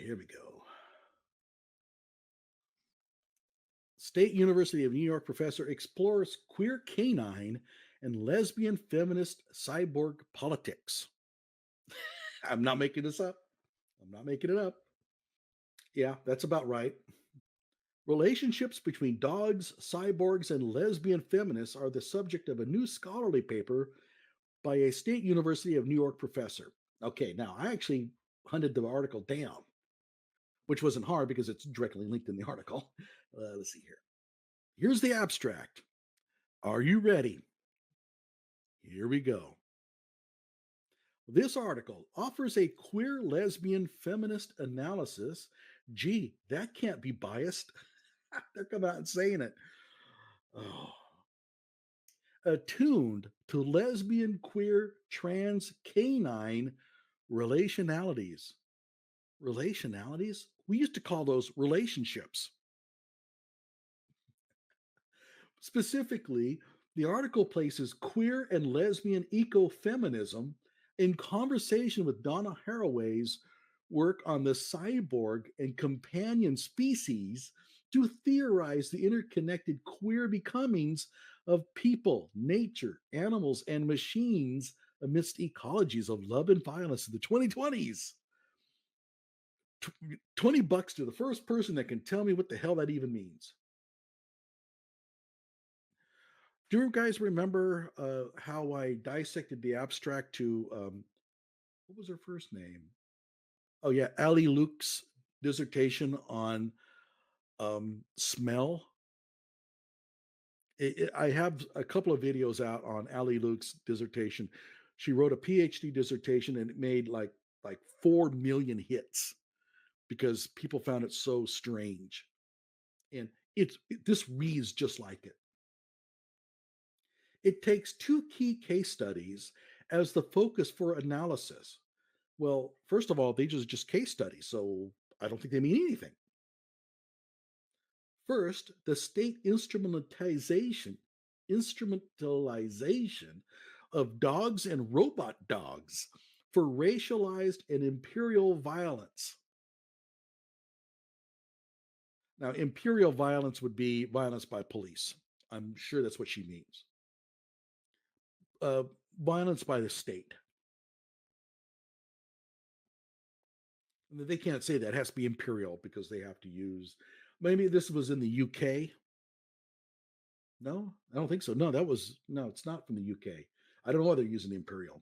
here we go. State University of New York professor explores queer canine and lesbian feminist cyborg politics. I'm not making this up. I'm not making it up. Yeah, that's about right. Relationships between dogs, cyborgs, and lesbian feminists are the subject of a new scholarly paper by a State University of New York professor. Okay, now I actually hunted the article down, which wasn't hard because it's directly linked in the article. Let's see here. Here's the abstract. Are you ready? Here we go. This article offers a queer lesbian feminist analysis. Gee, that can't be biased. They're coming out and saying it. Oh. Attuned to lesbian, queer, trans, canine relationalities. Relationalities? We used to call those relationships. Specifically, the article places queer and lesbian ecofeminism in conversation with Donna Haraway's work on the cyborg and companion species to theorize the interconnected queer becomings of people, nature, animals, and machines amidst ecologies of love and violence in the 2020s. $20 to the first person that can tell me what the hell that even means. Do you guys remember how I dissected the abstract to what was her first name? Oh yeah, Ali Luke's dissertation on smell. I have a couple of videos out on Ali Luke's dissertation. She wrote a PhD dissertation and it made like 4 million hits because people found it so strange. And this reads just like it. It takes two key case studies as the focus for analysis. Well, first of all, these are just case studies, so I don't think they mean anything. First, the state instrumentalization of dogs and robot dogs for racialized and imperial violence. Now, imperial violence would be violence by police. I'm sure that's what she means. Uh, Violence by the state. They can't say that. It has to be imperial because they have to use. Maybe this was in the UK. No, I don't think so. No, it's not from the UK. I don't know why they're using imperial.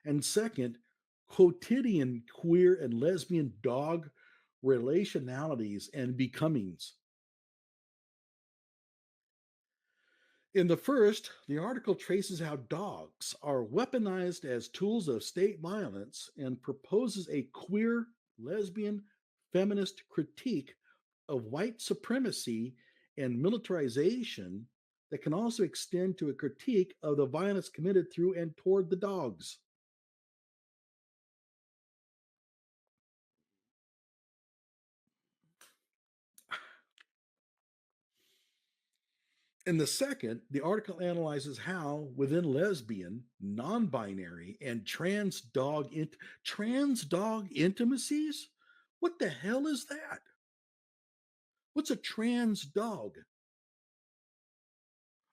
And second, quotidian queer and lesbian dog relationalities and becomings. In the first, the article traces how dogs are weaponized as tools of state violence and proposes a queer, lesbian, feminist critique of white supremacy and militarization that can also extend to a critique of the violence committed through and toward the dogs. In the second, the article analyzes how, within lesbian, non binary, and trans dog intimacies, what the hell is that? What's a trans dog?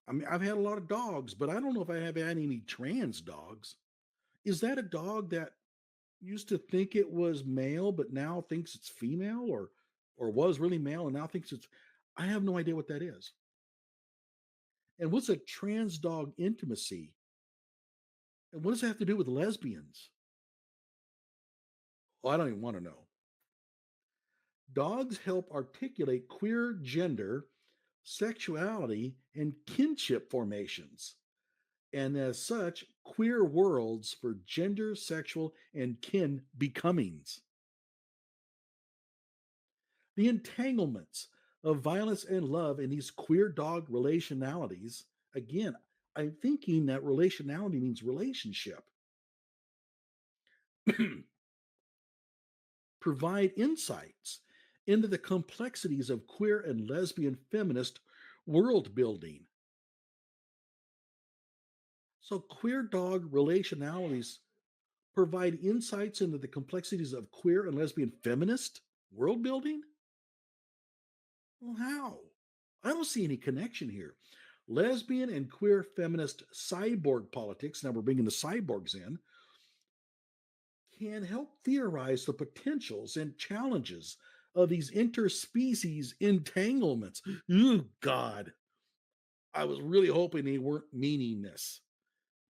I mean, I've had a lot of dogs, but I don't know if I have had any trans dogs. Is that a dog that used to think it was male, but now thinks it's female, or was really male and now thinks it's? I have no idea what that is. And what's a trans dog intimacy? And what does that have to do with lesbians? Well, I don't even want to know. Dogs help articulate queer gender, sexuality, and kinship formations, and as such, queer worlds for gender, sexual, and kin becomings. The entanglements of violence and love in these queer dog relationalities, again, I'm thinking that relationality means relationship, provide insights into the complexities of queer and lesbian feminist world building. So, queer dog relationalities provide insights into the complexities of queer and lesbian feminist. World building? Well, how? I don't see any connection here. Lesbian and queer feminist cyborg politics, now we're bringing the cyborgs in, can help theorize the potentials and challenges of these interspecies entanglements. Oh, God. I was really hoping they weren't meaning this.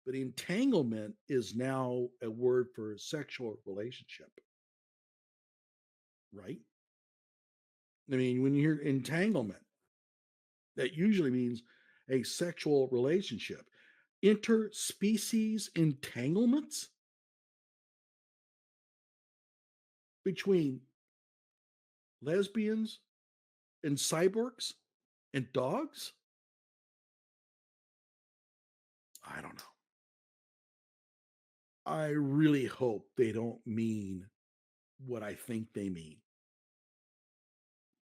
But entanglement is now a word for sexual relationship, right? I mean, when you hear entanglement, that usually means a sexual relationship. Interspecies entanglements between lesbians and cyborgs and dogs? I don't know. I really hope they don't mean what I think they mean.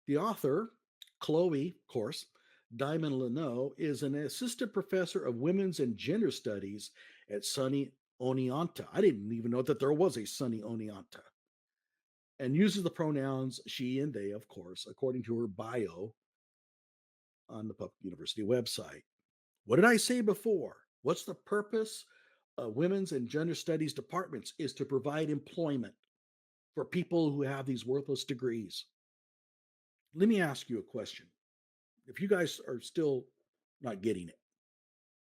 The author, Chloe, of course, Diamond Leno, is an assistant professor of women's and gender studies at SUNY Oneonta. I didn't even know that there was a SUNY Oneonta. And uses the pronouns she and they, of course, according to her bio on the public university website. What did I say before? What's the purpose of women's and gender studies departments is to provide employment for people who have these worthless degrees. Let me ask you a question. If you guys are still not getting it,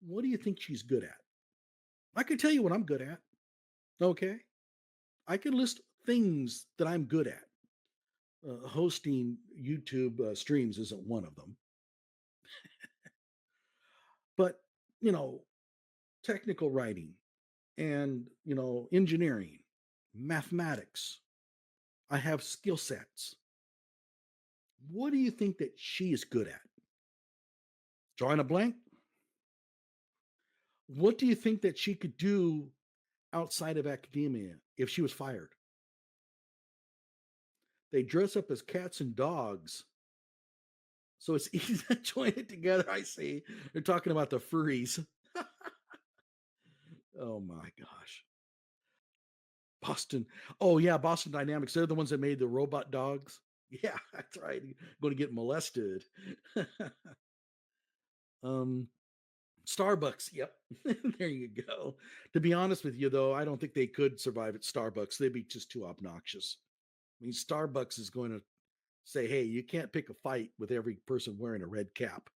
what do you think she's good at? I can tell you what I'm good at. Okay. I can list things that I'm good at. Hosting YouTube streams isn't one of them, but, you know, technical writing and, engineering, mathematics, I have skill sets. What do you think that she is good at? Drawing a blank? What do you think that she could do outside of academia if she was fired? They dress up as cats and dogs. So it's easy to join it together. I see. They're talking about the furries. Oh my gosh. Boston. Oh yeah, Boston Dynamics. They're the ones that made the robot dogs. Yeah, that's right. Going to get molested. um Starbucks. Yep. There you go. To be honest with you though, I don't think they could survive at Starbucks. They'd be just too obnoxious. I mean, Starbucks is going to say, "Hey, you can't pick a fight with every person wearing a red cap."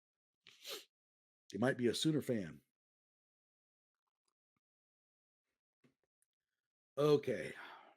They might be a Sooner fan. Okay.